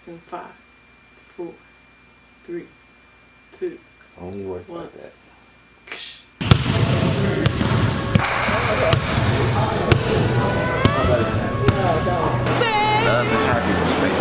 In 5, 4, 3, 2, Only work 1. like that. Love and happiness, baby.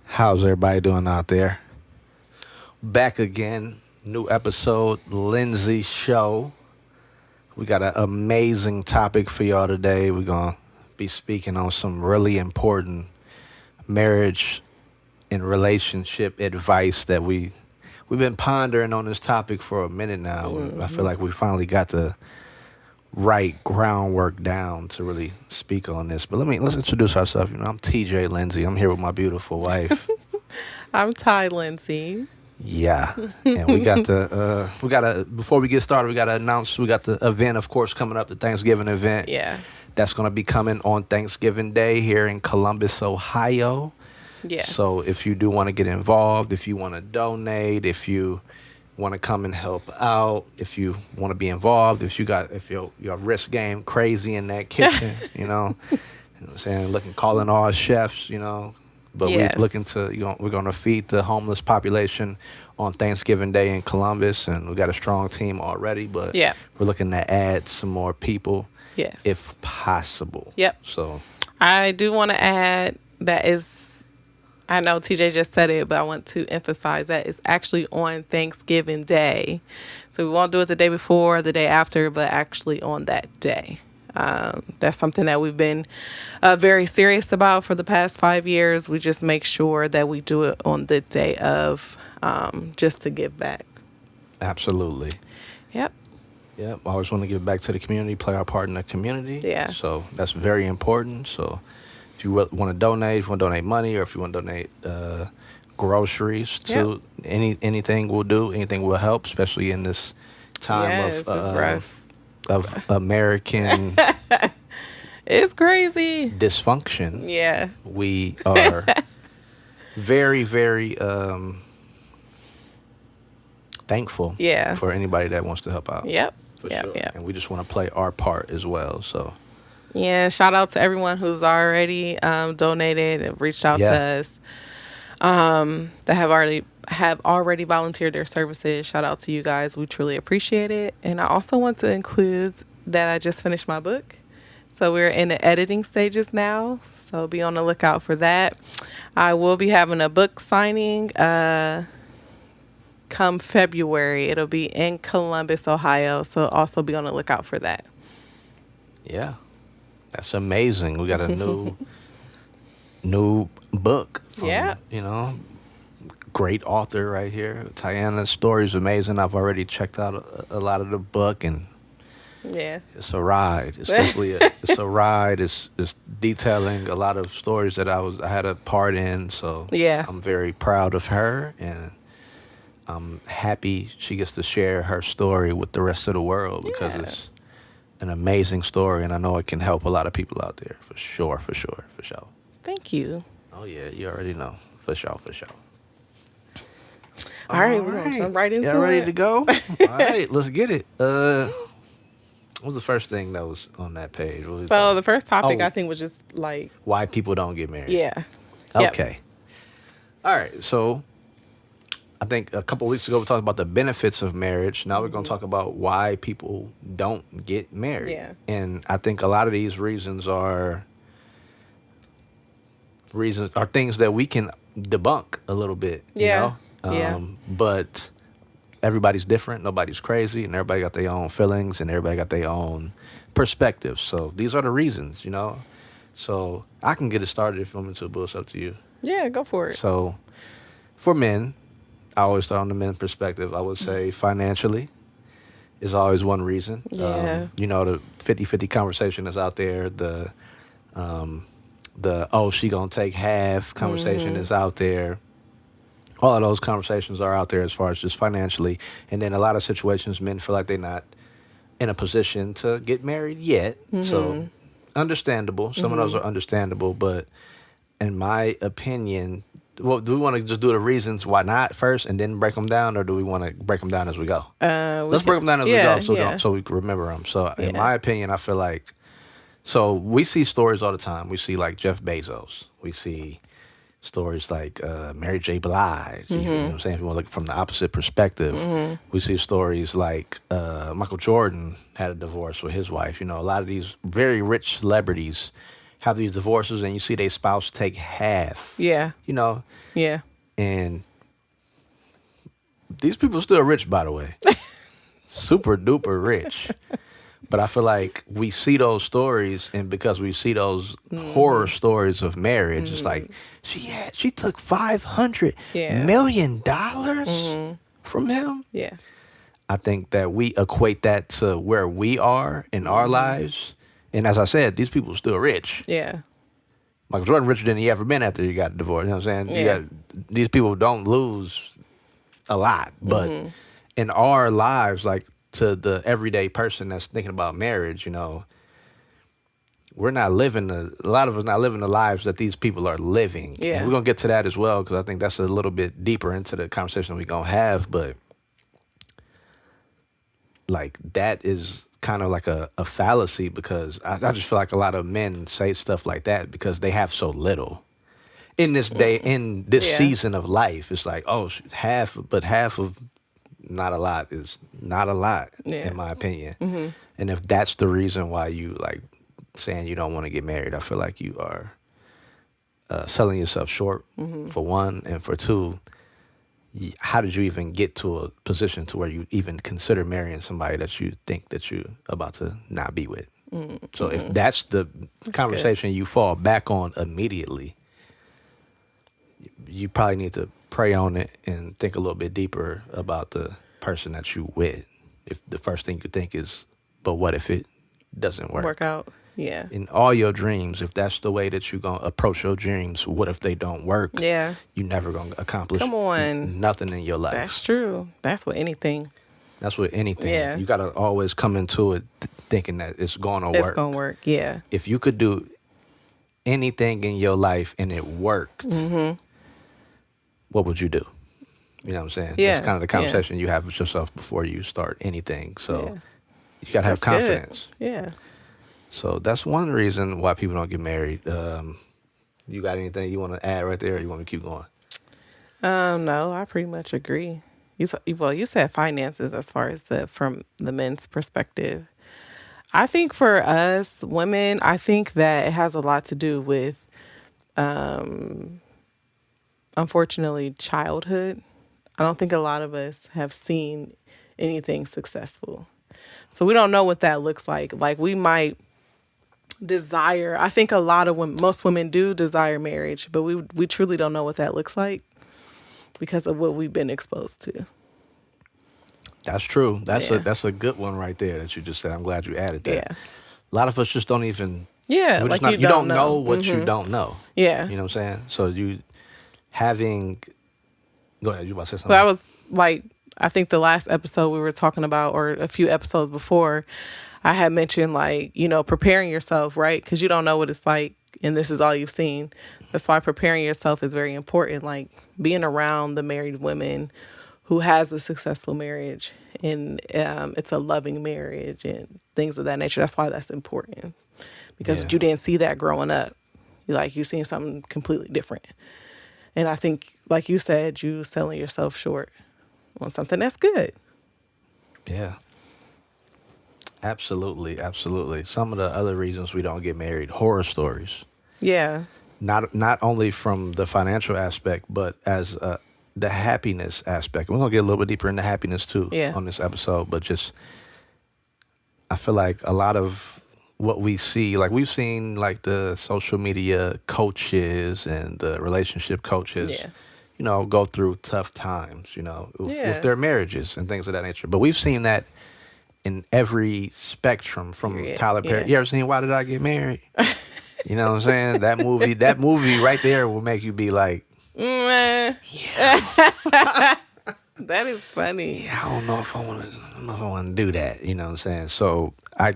How's everybody doing out there? Back again, new episode, Lindsay Show. We got an amazing topic for y'all today. We're going to be speaking on some really important marriage and relationship advice that we've been pondering on this topic for a minute now. Mm-hmm. I feel like we finally got the right groundwork down to really speak on this. But let's introduce ourselves. I'm TJ Lindsay. I'm here with my beautiful wife. I'm Ty Lindsay. Yeah, and before we get started, we gotta announce we got the event, of course, coming up, the Thanksgiving event. Yeah, that's gonna be coming on Thanksgiving Day here in Columbus, Ohio. Yes. So if you do want to get involved, if you want to donate, if you want to come and help out, if you want to be involved, if your wrist game crazy in that kitchen, you know what I'm saying, calling all chefs, But yes. We're looking to, we're going to feed the homeless population on Thanksgiving Day in Columbus, and we got a strong team already, but we're looking to add some more people, if possible. Yep. So I do want to add I know TJ just said it, but I want to emphasize that it's actually on Thanksgiving Day. So we won't do it the day before, the day after, but actually on that day. That's something that we've been very serious about for the past 5 years. We just make sure that we do it on the day of, just to give back. Absolutely. Yep. I always want to give back to the community, play our part in the community. Yeah. So that's very important. So if you want to donate, if you want to donate money, or if you want to donate groceries to anything will do, anything will help, especially in this time of American it's crazy dysfunction. Yeah, we are very, very thankful for anybody that wants to help out. For sure. And we just want to play our part as well. So shout out to everyone who's already donated and reached out to us, that have already volunteered their services. Shout out to you guys. We truly appreciate it. And I also want to include that I just finished my book. So we're in the editing stages now. So be on the lookout for that. I will be having a book signing come February. It'll be in Columbus, Ohio. So also be on the lookout for that. Yeah. That's amazing. We got a new book from, great author right here. Tiana's story is amazing. I've already checked out a lot of the book, and it's a ride. It's definitely it's a ride. It's detailing a lot of stories that I had a part in. So I'm very proud of her, and I'm happy she gets to share her story with the rest of the world, because it's an amazing story, and I know it can help a lot of people out there. For sure. Thank you. Oh yeah, you already know. For sure. All right, we're going to jump right into it. Y'all ready to go? All right, let's get it. What was the first thing that was on that page? So the first topic, I think, was just like why people don't get married. Yeah. Okay. Yep. All right, so I think a couple of weeks ago we talked about the benefits of marriage. Now we're going to talk about why people don't get married. Yeah. And I think a lot of these reasons are things that we can debunk a little bit. But everybody's different. Nobody's crazy, and everybody got their own feelings, and everybody got their own perspectives. So these are the reasons, So I can get it started if you want me to, but it's up to you. Yeah, go for it. So for men, I always start on the men's perspective. I would say financially is always one reason. Yeah. You know, the 50-50 conversation is out there. The she gonna take half conversation is out there. All of those conversations are out there as far as just financially. And then a lot of situations, men feel like they're not in a position to get married yet. So understandable. Some of those are understandable. But in my opinion, well, do we want to just do the reasons why not first and then break them down, or do we want to break them down as we go? Let's break them down as we go so we can remember them. So in my opinion, I feel like, so we see stories all the time. We see like Jeff Bezos. We see stories like Mary J. Blige. You know what I'm saying? If you want to look from the opposite perspective, we see stories like Michael Jordan had a divorce with his wife. You know, a lot of these very rich celebrities have these divorces, and you see their spouse take half. Yeah. You know? Yeah. And these people are still rich, by the way. Super duper rich. But I feel like we see those stories, and because we see those horror stories of marriage, it's like she took $500 million from him. Yeah. I think that we equate that to where we are in our lives. And as I said, these people are still rich. Yeah. Michael Jordan richer than he ever been after he got divorced. You know what I'm saying? Yeah. These people don't lose a lot. But in our lives, like to the everyday person that's thinking about marriage, you know, we're not living a lot of us not living the lives that these people are living. Yeah. And we're going to get to that as well, because I think that's a little bit deeper into the conversation we're going to have. But like that is kind of like a fallacy, because I just feel like a lot of men say stuff like that because they have so little in this day, in this season of life. It's like, oh, half of not a lot is not a lot, in my opinion. And if that's the reason why you like saying you don't want to get married, I feel like you are selling yourself short, for one, and for two, how did you even get to a position to where you even consider marrying somebody that you think that you're about to not be with? So if that's the conversation you fall back on immediately, you probably need to pray on it and think a little bit deeper about the person that you with. If the first thing you think is, but what if it doesn't work out? Yeah. In all your dreams, if that's the way that you're going to approach your dreams, what if they don't work? Yeah. You're never going to accomplish nothing in your life. That's true. That's with anything. That's with anything. Yeah. You got to always come into it thinking that it's going to work. It's going to work, yeah. If you could do anything in your life and it worked, what would you do? You know what I'm saying? Yeah. It's kind of the conversation you have with yourself before you start anything. So you got to have confidence. Good. Yeah. So that's one reason why people don't get married. You got anything you want to add right there, or you want me to keep going? No, I pretty much agree. You said finances as far as from the men's perspective. I think for us women, I think that it has a lot to do with, unfortunately, childhood. I don't think a lot of us have seen anything successful. So we don't know what that looks like. Like we might desire, I think a lot of women, most women do desire marriage, but we truly don't know what that looks like because of what we've been exposed to. That's true. That's a good one right there that you just said. I'm glad you added that. Yeah. A lot of us just don't even. Yeah. Like you don't know what you don't know. Yeah. You know what I'm saying? So you having. Go ahead. You about to say something? But I was like, I think the last episode we were talking about, or a few episodes before, I had mentioned like, you know, preparing yourself, right? Because you don't know what it's like, and this is all you've seen. That's why preparing yourself is very important. Like being around the married women who has a successful marriage, and it's a loving marriage and things of that nature. That's why that's important, because you didn't see that growing up. You seen something completely different. And I think, like you said, you selling yourself short on something that's good. Yeah. Absolutely, absolutely. Some of the other reasons we don't get married, horror stories. Yeah. Not only from the financial aspect, but as the happiness aspect. We're going to get a little bit deeper into happiness too on this episode, but just I feel like a lot of what we see. Like we've seen like the social media coaches and the relationship coaches, Yeah. go through tough times, Yeah. with their marriages and things of that nature. But we've seen that in every spectrum from Yeah, Tyler Perry. yeah. You ever seen Why Did I Get Married? You know what I'm saying? That movie right there will make you be like, Mm, that is funny. I don't know if I want to do that. You know what I'm saying? So I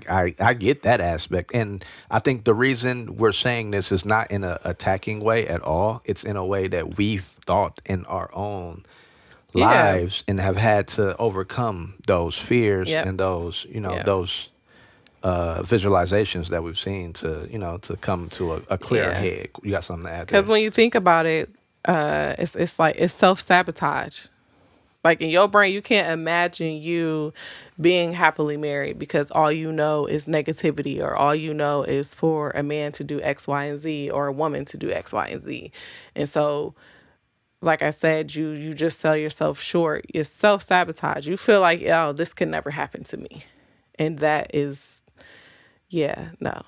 get that aspect, and I think the reason we're saying this is not in a attacking way at all. It's in a way that we've thought in our own Yeah. lives and have had to overcome those fears Yep. and those Yep. those visualizations that we've seen to come to a clear Yeah. head. You got something to add? There? Because when you think about it, it's like it's self-sabotage. Like in your brain, you can't imagine you being happily married because all you know is negativity, or all you know is for a man to do X, Y, and Z, or a woman to do X, Y, and Z. And so, like I said, you just sell yourself short. It's self-sabotage. You feel like, oh, this could never happen to me. And that is, yeah, no.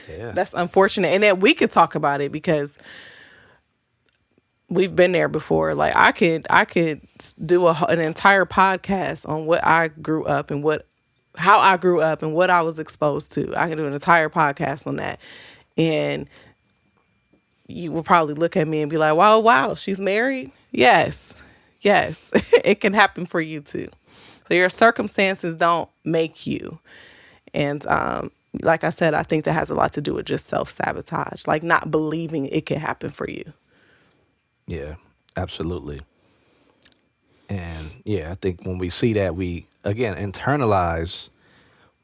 Yeah. That's unfortunate. And then we could talk about it because we've been there before. Like I could do an entire podcast on what I grew up and how I grew up and what I was exposed to. I can do an entire podcast on that. And you will probably look at me and be like, wow, she's married? Yes. It can happen for you too. So your circumstances don't make you. And like I said, I think that has a lot to do with just self-sabotage, like not believing it can happen for you. Yeah, absolutely. And yeah, I think when we see that, we again internalize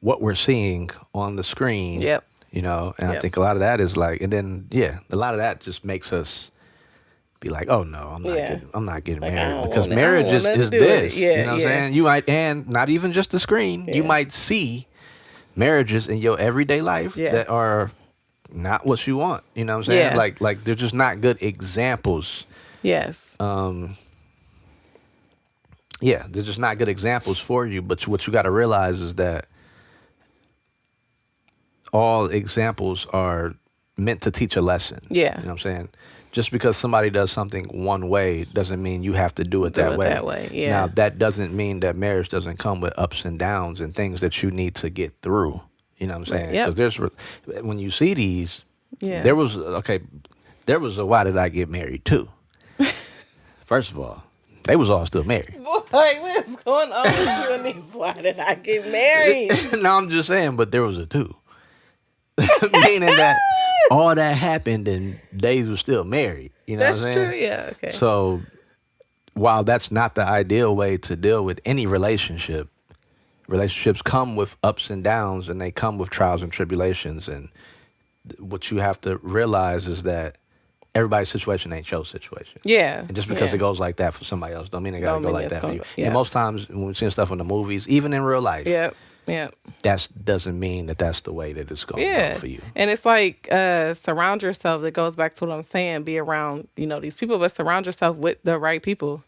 what we're seeing on the screen. Yep. And I Yep. think a lot of that is like, and then a lot of that just makes us be like, oh no, I'm not getting Like, I married, don't because want- I marriage don't is want nothing to do with this. it. Yeah, you know what yeah. I'm saying? You might, and not even just the screen. You Yeah. might see marriages in your everyday life Yeah. that are not what you want. You know what I'm saying? Yeah. Like they're just not good examples. Yes. Yeah, they're just not good examples for you. But what you got to realize is that all examples are meant to teach a lesson. Yeah. You know what I'm saying? Just because somebody does something one way doesn't mean you have to do it that way. Yeah. Now, that doesn't mean that marriage doesn't come with ups and downs and things that you need to get through. You know what I'm saying? Yep. Because when you see these, Yeah. there was a why did I get married too? First of all, they was all still married. Boy, what's going on with you and these? Why did I get married? No, I'm just saying, but there was a two. Meaning that all that happened and they were still married. You know That's what I'm saying? true. Yeah. Okay. So while that's not the ideal way to deal with any relationship, relationships come with ups and downs and they come with trials and tribulations. And what you have to realize is that everybody's situation ain't your situation. Yeah. And just because yeah. it goes like that for somebody else don't mean it gotta Don't go mean like it's that for gonna you. go- yeah. And most times when we're seeing stuff in the movies, even in real life, Yep. Yep. that doesn't mean that that's the way that it's going to Yeah. go for you. And it's like surround yourself. That goes back to what I'm saying. Be around, these people, but surround yourself with the right people.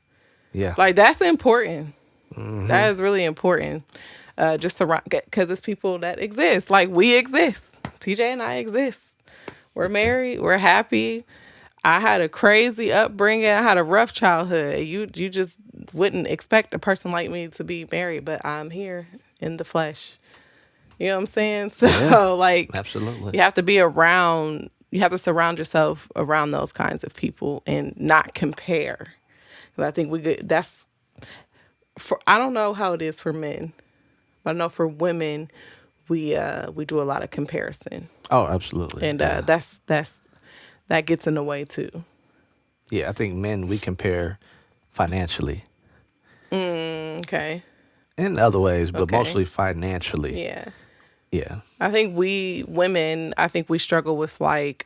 Yeah. Like that's important. That is really important. Just surround, because it's people that exist. Like we exist. TJ and I exist. We're married. We're happy. I had a crazy upbringing. I had a rough childhood. You just wouldn't expect a person like me to be married, but I'm here in the flesh. You know what I'm saying? So Yeah. like, Absolutely. you have to be around. You have to surround yourself around those kinds of people and not compare. 'Cause I think that's for. I don't know how it is for men, but I know for women, we do a lot of comparison, Oh, absolutely. and yeah. that gets in the way too. Yeah, I think men, we compare financially Okay. in other ways, but Okay. mostly financially. Yeah. Yeah. I think women, we struggle with like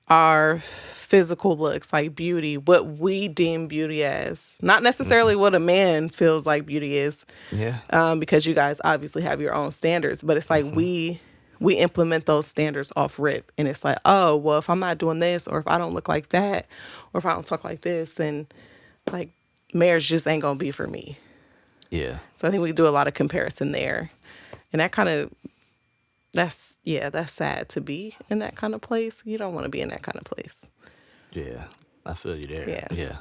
our physical looks, like beauty, what we deem beauty as. Not necessarily what a man feels like beauty is, Yeah. because you guys obviously have your own standards, but it's like we implement those standards off rip, and it's like, oh, well, if I'm not doing this, or if I don't look like that, or if I don't talk like this, then like marriage just ain't gonna be for me. Yeah. So I think we do a lot of comparison there. And that's sad to be in that kind of place. You don't want to be in that kind of place. Yeah, I feel you there. Yeah. Yeah.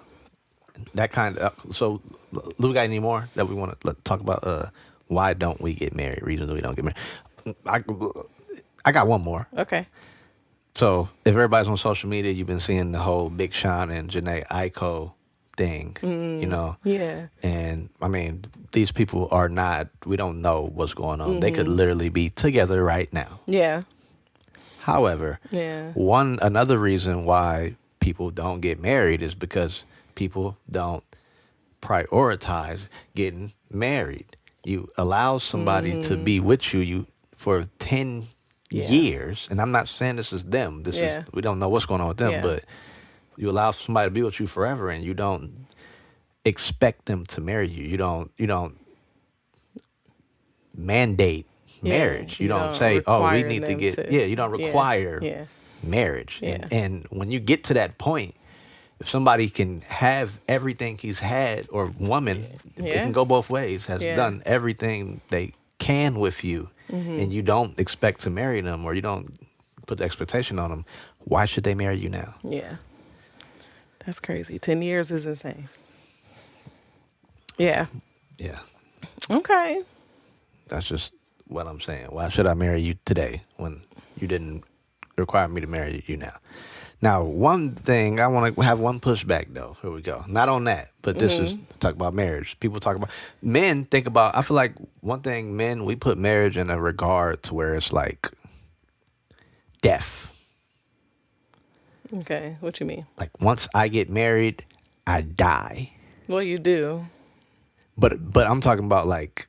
That kind of, so, Lou, got any more that we want to talk about? Why don't we get married? Reasons we don't get married. I got one more. Okay. So, if everybody's on social media, you've been seeing the whole Big Sean and Janae Aiko thing, you know? Yeah. And, I mean, these people are not, we don't know what's going on. They could literally be together right now. Yeah. However, Yeah. another reason why people don't get married is because people don't prioritize getting married. You allow somebody to be with you for 10 Yeah. years, and I'm not saying this is them. This Yeah. is, we don't know what's going on with them, Yeah. but you allow somebody to be with you forever, and you don't expect them to marry you. You don't mandate Yeah, marriage. You you don't don't say, "Oh, we require need to them get." to- Yeah, you don't require Yeah. marriage. Yeah. And when you get to that point, if somebody can have everything he's had, or woman, it Yeah. can go both ways, has Yeah. done everything they can with you, and you don't expect to marry them, or you don't put the expectation on them, why should they marry you now? Yeah. That's crazy. 10 years is insane. Yeah. Yeah, Okay. that's just what I'm saying. Why should I marry you today when you didn't require me to marry you now? Now, one thing I want to have one pushback though. Here we go. Not on that, but this is talk about marriage. People talk about, men think about, I feel like one thing, men, we put marriage in a regard to where it's like death. Okay. What you mean? Like once I get married, I die. Well, you do. But I'm talking about like,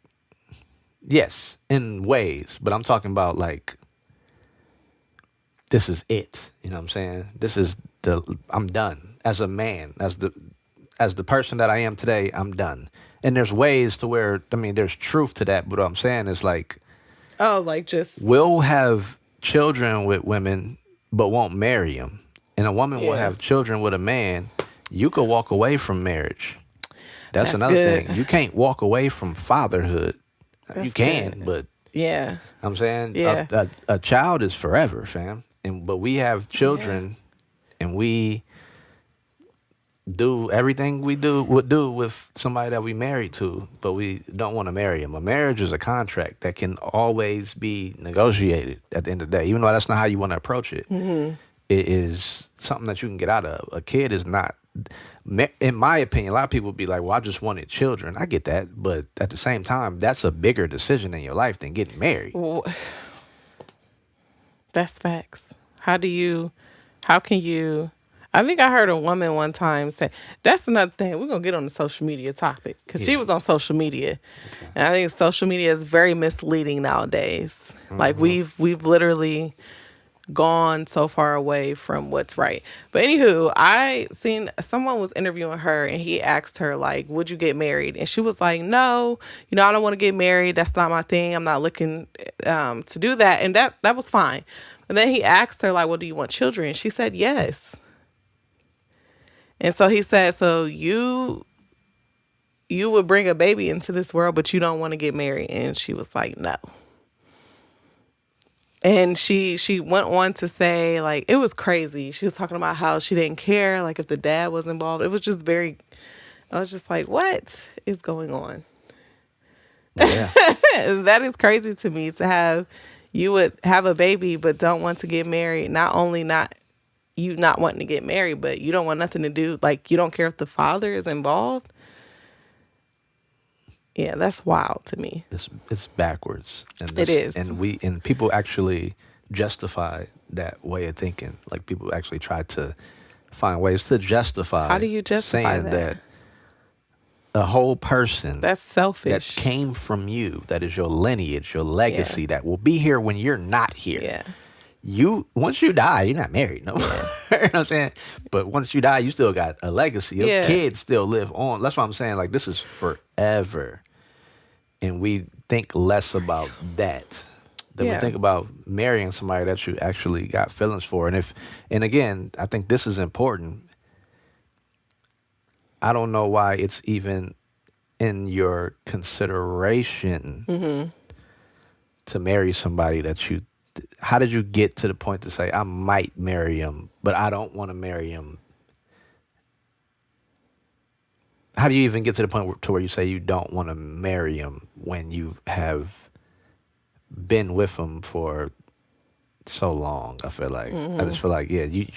yes, in ways, but I'm talking about like, this is it. You know what I'm saying? This is I'm done as a man, as the person that I am today, I'm done. And there's ways to where, I mean, there's truth to that, but what I'm saying is like, Oh, like just. we'll have children with women, but won't marry them. And a woman will Yeah. have children with a man. You could walk away from marriage. That's another good. thing. You can't walk away from fatherhood. You That's can, good. but Yeah. I'm saying Yeah. a child is forever, fam. But we have children, and we do everything we would do with somebody that we married to, but we don't want to marry them. A marriage is a contract that can always be negotiated at the end of the day, even though that's not how you want to approach it. It is something that you can get out of. A kid is not, in my opinion, a lot of people be like, well, I just wanted children. I get that, but at the same time, that's a bigger decision in your life than getting married. Well, that's facts. How can you, I think I heard a woman one time say, that's another thing. We're going to get on the social media topic because she was on social media. And I think social media is very misleading nowadays. Like we've literally gone so far away from what's right. But anywho, I seen someone was interviewing her and he asked her like, would you get married? And she was like, no, I don't want to get married. That's not my thing. I'm not looking to do that. And that was fine. And then he asked her like, well, do you want children? She said, yes. And so he said, so you would bring a baby into this world, but you don't want to get married. And she was like, no. And she went on to say, like, it was crazy. She was talking about how she didn't care, like, if the dad was involved. It was just I was just like, what is going on? Yeah. That is crazy to me, you would have a baby but don't want to get married. Not only not wanting to get married, but you don't want nothing to do, like, you don't care if the father is involved. Yeah, that's wild to me. It's backwards. And It is. And people actually justify that way of thinking. Like people actually try to find ways to justify. How do you justify saying that? A whole person That's selfish. that came from you, that is your lineage, your legacy, that will be here when you're not here. Yeah. Once you die, you're not married no more. You know what I'm saying? But once you die, you still got a legacy. Your Yeah. kids still live on. That's what I'm saying. Like, this is forever. And we think less about that than we Yeah. think about marrying somebody that you actually got feelings for. And again, I think this is important. I don't know why it's even in your consideration to marry somebody that you? How did you get to the point to say I might marry him, but I don't want to marry him? How do you even get to the point to where you say you don't want to marry him when you have been with him for so long? I feel like I just feel like you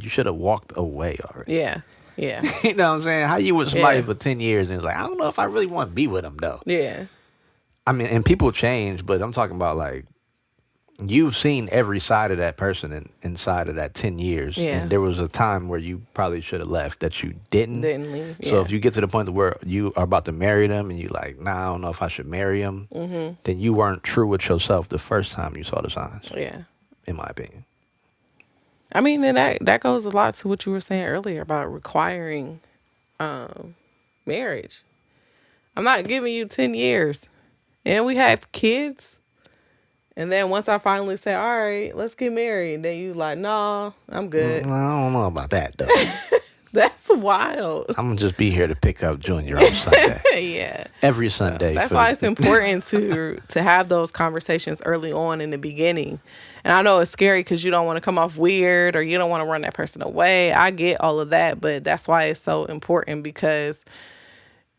should have walked away already. Yeah. Yeah. You know what I'm saying? How you with somebody Yeah. for 10 years and it's like, I don't know if I really want to be with him though. Yeah. I mean, and people change, but I'm talking about like you've seen every side of that person inside of that 10 years. Yeah. And there was a time where you probably should have left that you didn't. Didn't leave. So Yeah. if you get to the point where you are about to marry them and you like, nah, I don't know if I should marry him, then you weren't true with yourself the first time you saw the signs, Yeah. in my opinion. I mean, and that goes a lot to what you were saying earlier about requiring marriage. I'm not giving you 10 years. And we have kids. And then once I finally say, all right, let's get married, then you like, no, I'm good. I don't know about that though. That's wild. I'm gonna just be here to pick up Junior on Sunday. Yeah. Every Sunday. That's for- why it's important to have those conversations early on in the beginning. And I know it's scary because you don't want to come off weird or you don't want to run that person away. I get all of that, but that's why it's so important because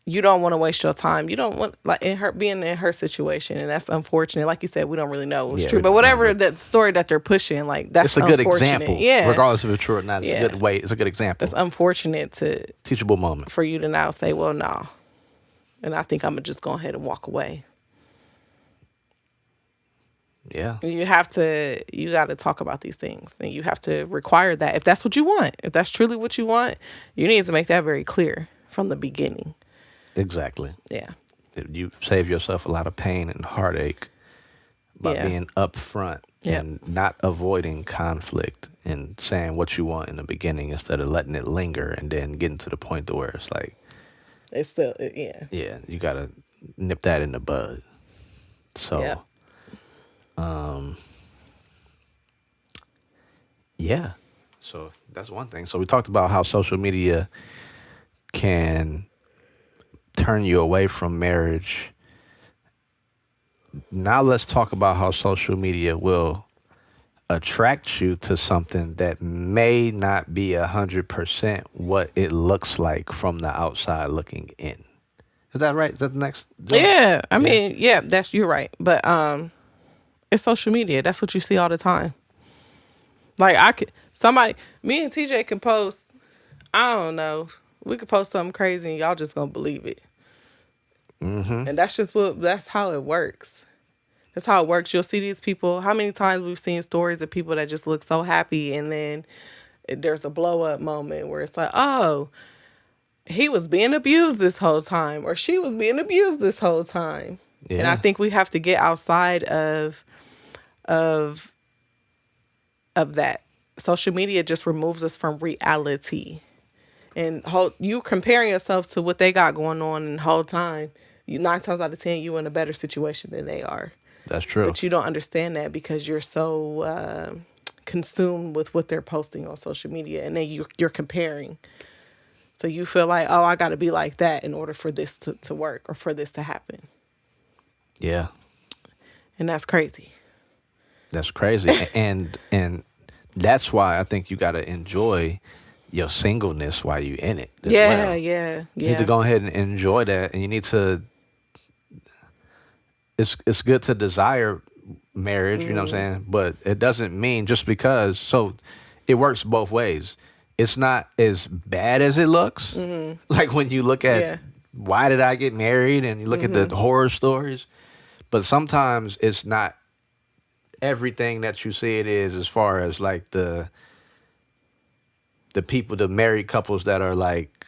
you don't want to waste your time. You don't want like being in her situation, and that's unfortunate. Like you said, we don't really know what's Yeah, true, we but don't whatever know. that story that they're pushing, like that's It's a good unfortunate. example. Yeah, Regardless if it's true or not, it's Yeah. a good way. It's a good example. it's unfortunate to Teachable moment. for you to now say, well, no, and I think I'm gonna just go ahead and walk away. Yeah. You got to talk about these things, and you have to require that if that's what you want. If that's truly what you want, you need to make that very clear from the beginning. Exactly. Yeah. You save yourself a lot of pain and heartache by Yeah. being upfront Yep. and not avoiding conflict and saying what you want in the beginning instead of letting it linger and then getting to the point to where it's like, It's still, yeah. yeah, you gotta nip that in the bud. So, Yeah. Yeah. So that's one thing. So we talked about how social media can turn you away from marriage. Now let's talk about how social media will attract you to something that may not be 100% what it looks like from the outside looking in. Is that right? Is that the next? Yeah. I mean, yeah, you're right. But it's social media. That's what you see all the time. Like me and TJ can post, I don't know, we could post something crazy and y'all just gonna believe it. Mm-hmm. And that's how it works. That's how it works. You'll see these people. How many times we've seen stories of people that just look so happy, and then there's a blow up moment where it's like, oh, he was being abused this whole time, or she was being abused this whole time. Yeah. And I think we have to get outside of that. Social media just removes us from reality. And you comparing yourself to what they got going on in the whole time, 9 times out of 10, you in a better situation than they are. That's true. But you don't understand that because you're so consumed with what they're posting on social media, and then you're comparing. So you feel like, oh, I got to be like that in order for this to work or for this to happen. Yeah. And that's crazy. That's crazy. and that's why I think you got to enjoy your singleness while you're in it. as well. Yeah. You need to go ahead and enjoy that, and you need to. It's good to desire marriage, you know what I'm saying, but it doesn't mean just because. So it works both ways. It's not as bad as it looks. Like when you look at why did I get married, and you look at the horror stories, but sometimes it's not everything that you see it is, as far as like the people, the married couples that are like,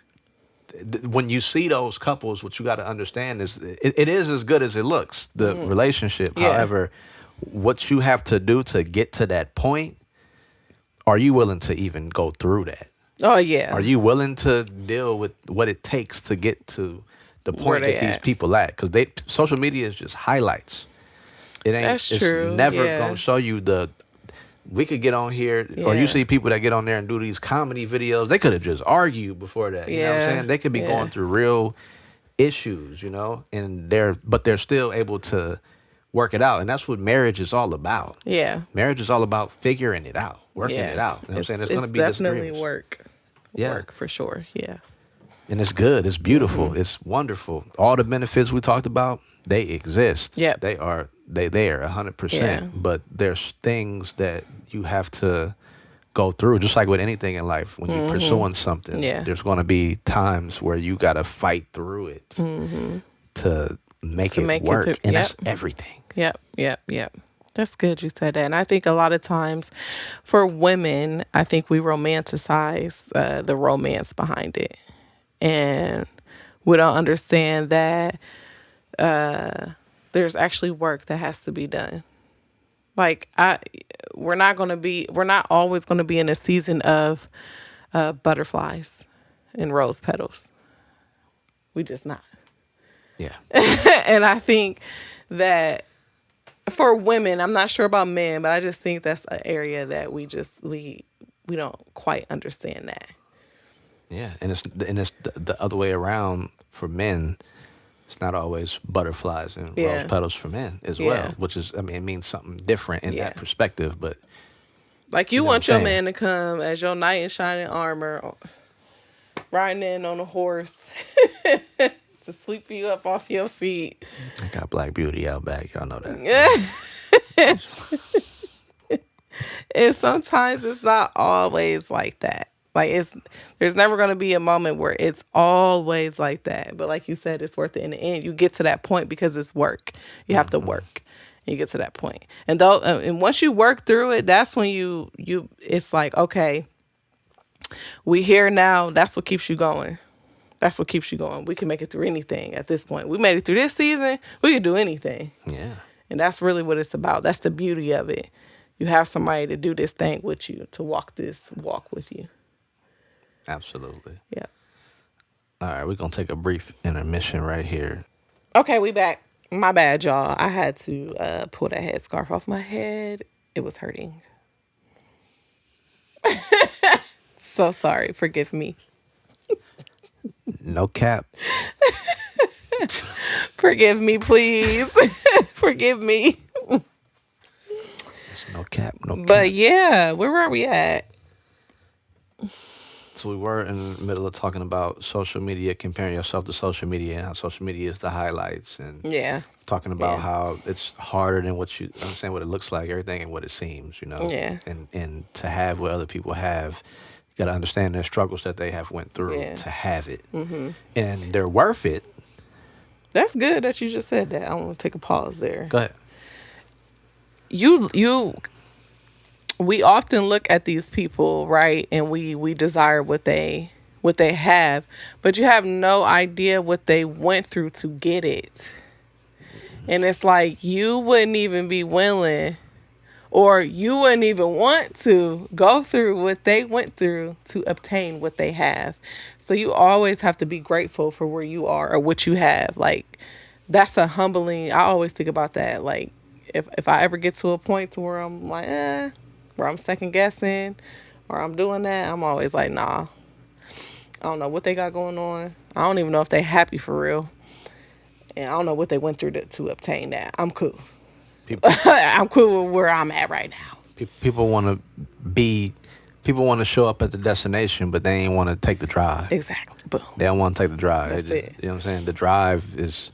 when you see those couples, what you got to understand is it is as good as it looks, the relationship. Yeah. However, what you have to do to get to that point, are you willing to even go through that? Oh, yeah. Are you willing to deal with what it takes to get to the point Where that they these at. people at? Because social media is just highlights. It ain't. That's it's true, never yeah. gonna show you the. We could get on here, or Yeah. you see people that get on there and do these comedy videos. They could have just argued before that. You know what I'm Yeah, saying? They could be yeah. going through real issues, and they're still able to work it out. And that's what marriage is all about. Yeah. Marriage is all about figuring it out, working it out. You know what I'm saying? There's going to be definitely disagreements. work. Yeah. Work for sure. Yeah. And it's good. It's beautiful. Mm-hmm. It's wonderful. All the benefits we talked about, they exist. Yep. They are 100%. Yeah. But there's things that you have to go through, just like with anything in life. When you're pursuing something, Yeah. there's going to be times where you got to fight through it to make it work. And that's everything. Yep. That's good you said that. And I think a lot of times for women, I think we romanticize the romance behind it. And we don't understand that there's actually work that has to be done. Like we're not always going to be in a season of butterflies and rose petals. We just not. Yeah. And I think that for women, I'm not sure about men, but I just think that's an area that we don't quite understand that. Yeah, and it's the other way around for men. It's not always butterflies and rose petals for men as well, which is, I mean, it means something different in that perspective. But like you want your man to come as your knight in shining armor, riding in on a horse to sweep you up off your feet. I got Black Beauty out back, y'all know that. And sometimes it's not always like that. Like there's never going to be a moment where it's always like that. But like you said, it's worth it in the end. You get to that point because it's work. You have to work. And you get to that point. And and once you work through it, that's when you it's like, okay, we here now. That's what keeps you going. That's what keeps you going. We can make it through anything at this point. We made it through this season. We can do anything. Yeah. And that's really what it's about. That's the beauty of it. You have somebody to do this thing with you, to walk this walk with you. Absolutely. Yeah. All right, we're going to take a brief intermission right here. Okay, we back. My bad, y'all. I had to pull that headscarf off my head. It was hurting. So sorry. Forgive me. No cap. Forgive me, please. Forgive me. It's no cap, no cap. But yeah, where were we at? So we were in the middle of talking about social media, comparing yourself to social media, and how social media is the highlights, and talking about how it's harder than what you understand, what it looks like, everything, and what it seems, Yeah. And to have what other people have, you got to understand their struggles that they have went through to have it, and they're worth it. That's good that you just said that. I want to take a pause there. Go ahead. We often look at these people, right, and we desire what they have, but you have no idea what they went through to get it. And it's like you wouldn't even be willing, or you wouldn't even want to go through what they went through to obtain what they have. So you always have to be grateful for where you are or what you have. Like, that's a humbling. I always think about that. Like, if I ever get to a point to where I'm like, where I'm second guessing or I'm doing that, I'm always like, nah, I don't know what they got going on. I don't even know if they happy for real. And I don't know what they went through to obtain that. I'm cool. I'm cool with where I'm at right now. People want to show up at the destination, but they ain't want to take the drive. Exactly. Boom. They don't want to take the drive. That's it. You know what I'm saying? The drive is...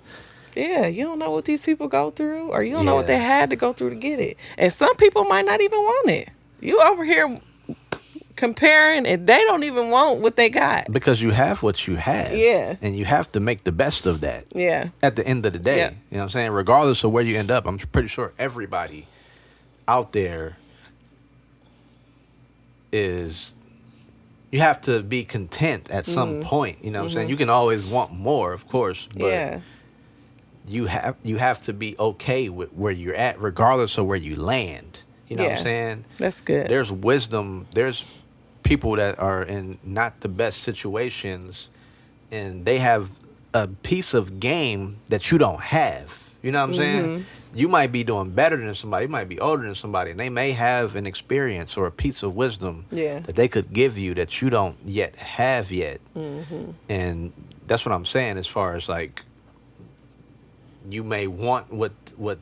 Yeah, you don't know what these people go through, or you don't know what they had to go through to get it. And some people might not even want it. You over here comparing, and they don't even want what they got. Because you have what you have. Yeah. And you have to make the best of that. Yeah. At the end of the day. Yeah. You know what I'm saying? Regardless of where you end up, I'm pretty sure everybody out there is... You have to be content at some point. You know what I'm saying? You can always want more, of course. But you have to be okay with where you're at, regardless of where you land. You know what I'm saying? That's good. There's wisdom. There's people that are in not the best situations, and they have a piece of game that you don't have. You know what I'm saying? You might be doing better than somebody. You might be older than somebody, and they may have an experience or a piece of wisdom that they could give you that you don't yet have yet. And that's what I'm saying as far as like you may want what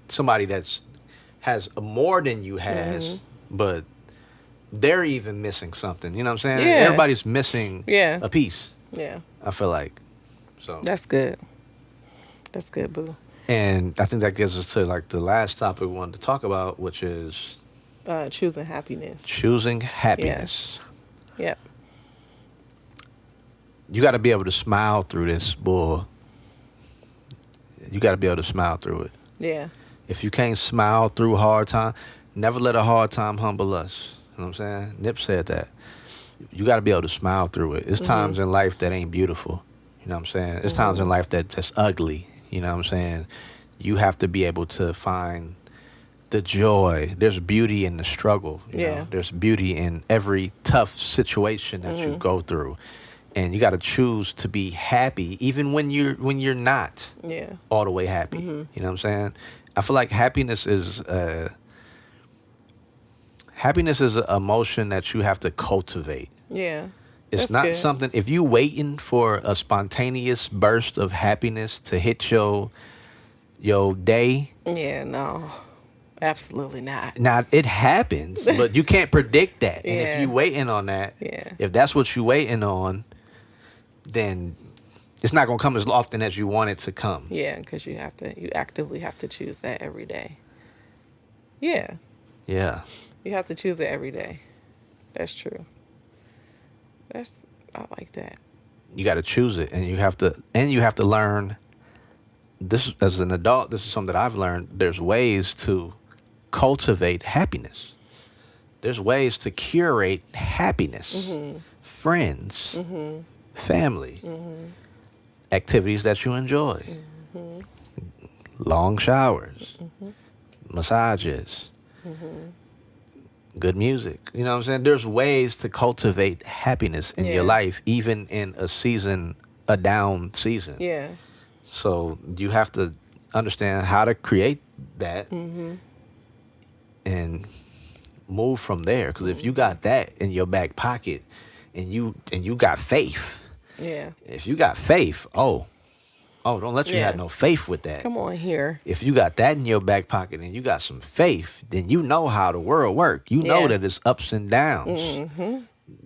somebody that's has more than you has, but they're even missing something. You know what I'm saying? Yeah. Everybody's missing Yeah. a piece. Yeah. I feel like so. That's good. That's good, boo. And I think that gets us to like the last topic we wanted to talk about, which is Choosing happiness. choosing happiness. Yep. You got to be able to smile through this bull. You got to be able to smile through it. Yeah. If you can't smile through hard time, never let a hard time humble us. You know what I'm saying? Nip said that. You got to be able to smile through it. It's times in life that ain't beautiful. You know what I'm saying? It's times in life that just ugly. You know what I'm saying? You have to be able to find the joy. There's beauty in the struggle. You know? There's beauty in every tough situation that you go through. And you got to choose to be happy even when you're not all the way happy. You know what I'm saying? I feel like happiness is an emotion that you have to cultivate. Yeah. It's That's not good. something, if you waiting for a spontaneous burst of happiness to hit your day, Yeah, no. Absolutely not. now it happens, but you can't predict that. And if Yeah. you waiting on that, Yeah. if that's what you waiting on, then it's not going to come as often as you want it to come. Yeah, because you actively have to choose that every day. Yeah. Yeah. You have to choose it every day. That's true. I like that. You got to choose it, and you have to learn this as an adult. This is something that I've learned. There's ways to cultivate happiness. There's ways to curate happiness. Friends, family, activities that you enjoy, long showers, massages, good music. You know what I'm saying? There's ways to cultivate happiness in your life, even in a down season. Yeah. So you have to understand how to create that and move from there. Because if you got that in your back pocket and you got faith, Yeah. if you got faith, don't let you have no faith with that. Come on here. If you got that in your back pocket and you got some faith, then you know how the world works. You know that it's ups and downs.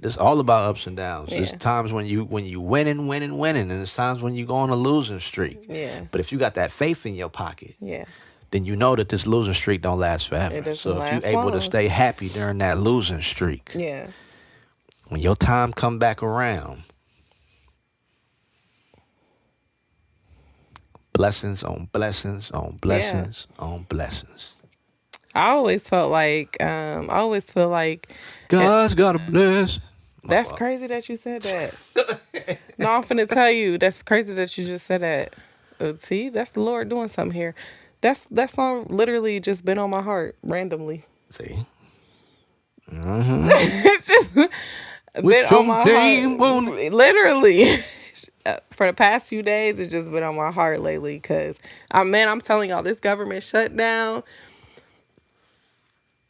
It's all about ups and downs. There's times when you winning, and there's times when you go on a losing streak. Yeah. But if you got that faith in your pocket, Yeah. then you know that this losing streak don't last forever. It doesn't So if last you're able to long. stay happy during that losing streak, Yeah. when your time come back around, blessings on blessings on blessings on blessings. I always felt like, God's got a blessing. that's crazy that you said that. No, I'm finna tell you, that's crazy that you just said that. See, that's the Lord doing something here. That song literally just been on my heart randomly. See? It's just been on my heart. Literally. For the past few days, it's just been on my heart lately because, I'm telling y'all, this government shutdown,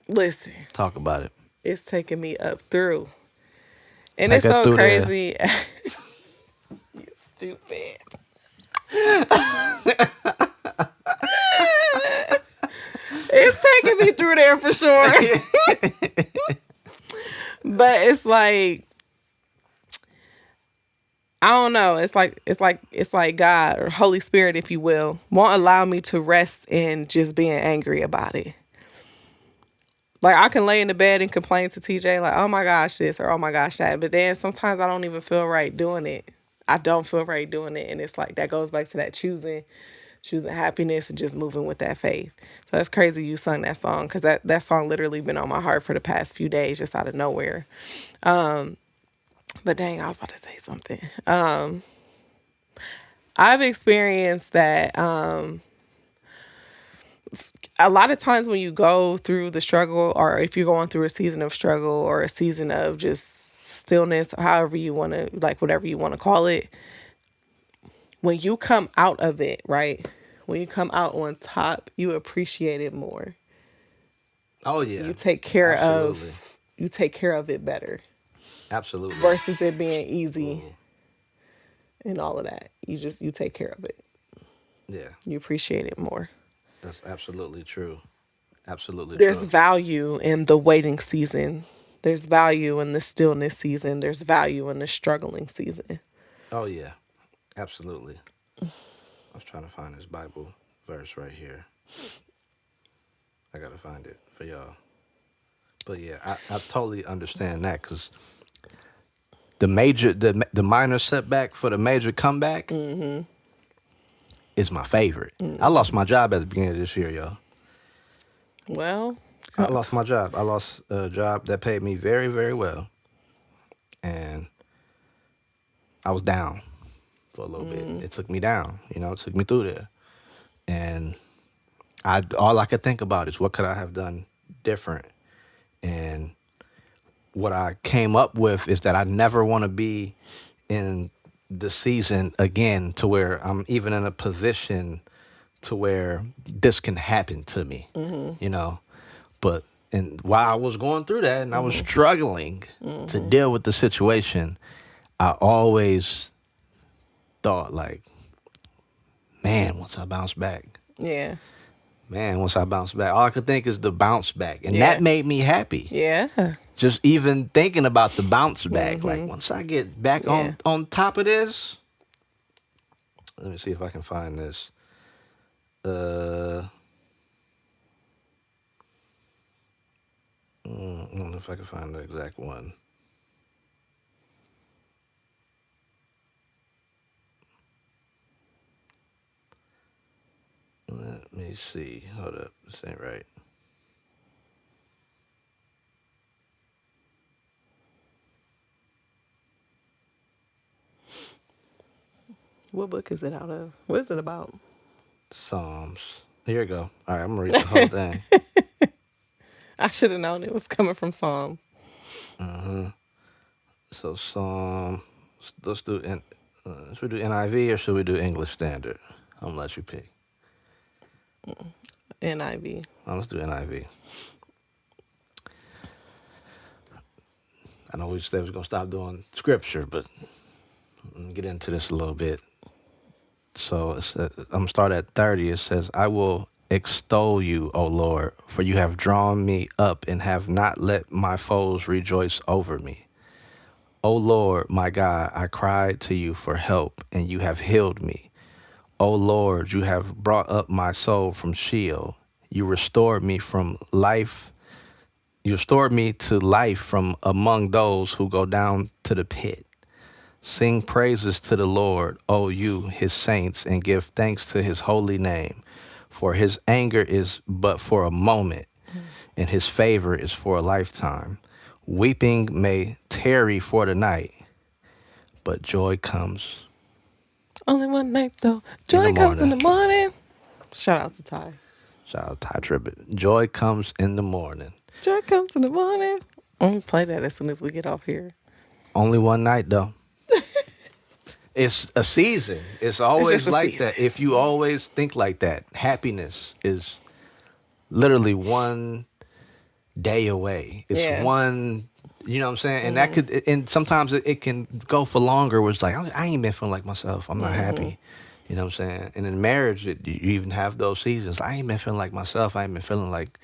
listen, Talk about it. it's taking me up through. And Take it's her so through there. crazy. You stupid. It's taking me through there for sure. But it's like, I don't know. It's like God or Holy Spirit, if you will, won't allow me to rest in just being angry about it. Like, I can lay in the bed and complain to TJ like, oh my gosh, this or oh my gosh, that. But then sometimes I don't even feel right doing it. I don't feel right doing it. And it's like, that goes back to that choosing happiness and just moving with that faith. So that's crazy you sung that song, because that song literally been on my heart for the past few days, just out of nowhere. But dang, I was about to say something. I've experienced that a lot of times when you go through the struggle, or if you're going through a season of struggle or a season of just stillness, or however you want to, like, whatever you want to call it, when you come out of it, right? When you come out on top, you appreciate it more. Oh yeah. You take care of it better. Absolutely. Versus it being easy and all of that. You take care of it. Yeah, You appreciate it more. that's absolutely true. Absolutely There's true. value in the waiting season. There's value in the stillness season. There's value in the struggling season. Oh yeah, absolutely. I was trying to find this Bible verse right here. I gotta find it for y'all. But yeah, I totally understand that because the minor setback for the major comeback is my favorite. I lost my job at the beginning of this year, y'all. Well, I lost my job. I lost a job that paid me very, very well, and I was down for a little bit. It took me down, it took me through there, and all I could think about is what could I have done different, and what I came up with is that I never want to be in the season again to where I'm even in a position to where this can happen to me, But and while I was going through that and I was struggling to deal with the situation, I always thought like, man, once I bounce back, yeah. all I could think is the bounce back. And Yeah. that made me happy. Yeah. Just even thinking about the bounce back. Like once I get back Yeah. on top of this, let me see if I can find this. I don't know if I can find the exact one. Let me see. Hold up. This ain't right. What book is it out of? What is it about? Psalms. Here you go. All right, I'm going to read the whole thing. I should have known it was coming from Psalm. So Psalm, let's do, should we do NIV or should we do English Standard? I'm going to let you pick. NIV. Let's do NIV. I know we said we was going to stop doing scripture, but let me get into this a little bit. So I'm going to start at 30. It says, I will extol you, O Lord, for you have drawn me up and have not let my foes rejoice over me. O Lord, my God, I cried to you for help, and you have healed me. O Lord, you have brought up my soul from Sheol. You restored me from life. You restored me to life from among those who go down to the pit. Sing praises to the Lord, O you, his saints, and give thanks to his holy name. For his anger is but for a moment, and his favor is for a lifetime. Weeping may tarry for the night, but joy comes. Only one night though. Joy comes in the morning. Shout out to Ty. Shout out Ty Tribbett. Joy comes in the morning. Joy comes in the morning. I'm gonna play that as soon as we get off here. Only one night though. It's a season. It's always just a like season. that. If you always think like that, happiness is literally one day away. It's Yeah. one, you know what I'm saying? And that could, and sometimes it can go for longer where it's like, I ain't been feeling like myself. I'm not happy. You know what I'm saying? And in marriage, you even have those seasons. I ain't been feeling like myself. I ain't been feeling like,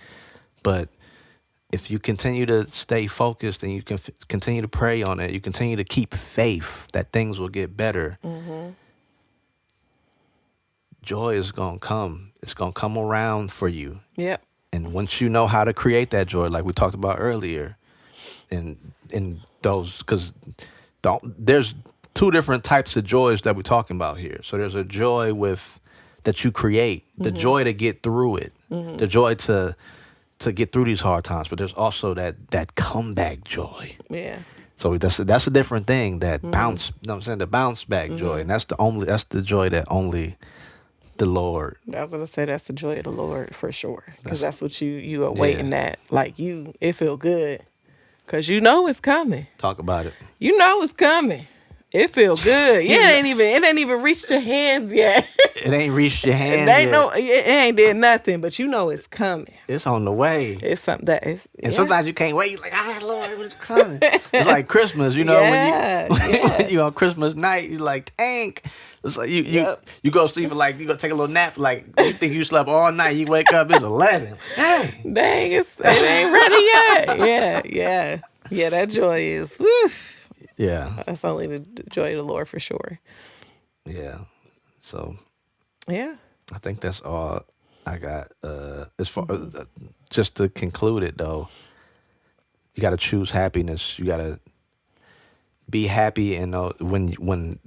but if you continue to stay focused and you can continue to pray on it, you continue to keep faith that things will get better, joy is going to come. It's going to come around for you. Yep. And once you know how to create that joy, like we talked about earlier, in those, because there's two different types of joys that we're talking about here. So there's a joy that you create, the joy to get through it, the joy to get through these hard times. But there's also that comeback joy. Yeah. So that's a different thing. That bounce, you know what I'm saying? The bounce back joy, and that's the joy that only the Lord. I was gonna say that's the joy of the Lord for sure, because that's what you are waiting at. Like it feel good, because you know it's coming. Talk about it. You know it's coming. It feel good. Yeah, it ain't even reached your hands yet. It ain't reached your hands It ain't yet. it ain't did nothing, but you know it's coming. It's on the way. It's something that is. And sometimes you can't wait. You're like, Lord, it's coming. It's like Christmas, you know, when you on Christmas night, you're like, dang. It's like you go to sleep, like you go take a little nap, like you think you slept all night, you wake up, it's 11. Dang. Dang, it ain't ready yet. Yeah, that joy is, woof. Yeah. That's only the joy of the Lord for sure. Yeah. So Yeah. I think that's all I got. As far just to conclude it though, you got to choose happiness. You got to be happy, and when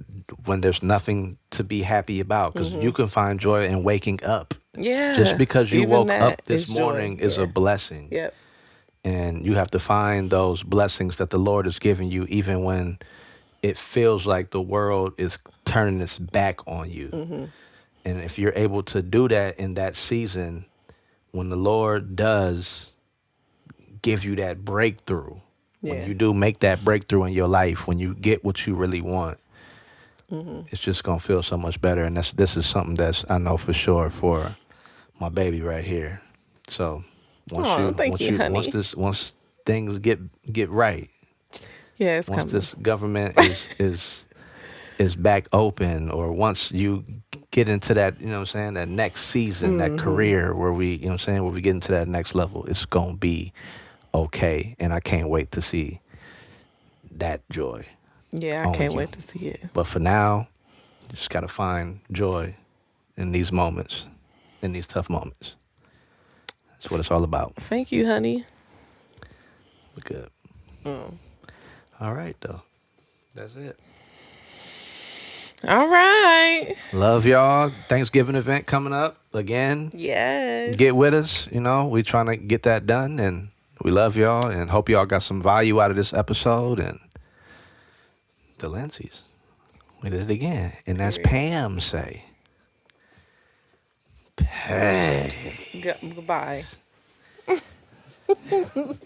there's nothing to be happy about, because you can find joy in waking up. Yeah. Just because you Even woke that up this is joy. morning is a blessing. Yep. And you have to find those blessings that the Lord has given you, even when it feels like the world is turning its back on you. Mm-hmm. And if you're able to do that in that season, when the Lord does give you that breakthrough, when you do make that breakthrough in your life, when you get what you really want, it's just going to feel so much better. And this is something that's, I know for sure, for my baby right here. So once things get right, yeah, it's once coming. this government is back open, or once you get into that, you know what I'm saying, that next season, that career where we, you know what I'm saying, where we get into that next level, it's going to be okay. And I can't wait to see that joy. Yeah, I can't wait to see it. But for now, you just got to find joy in these moments, in these tough moments. That's what it's all about. Thank you, honey. We're good. All right, though. That's it. All right. Love y'all. Thanksgiving event coming up again. Yes. Get with us. You know, we trying to get that done, and we love y'all and hope y'all got some value out of this episode. And the Lindsays, we did it again. And as Pam say, hey. Goodbye.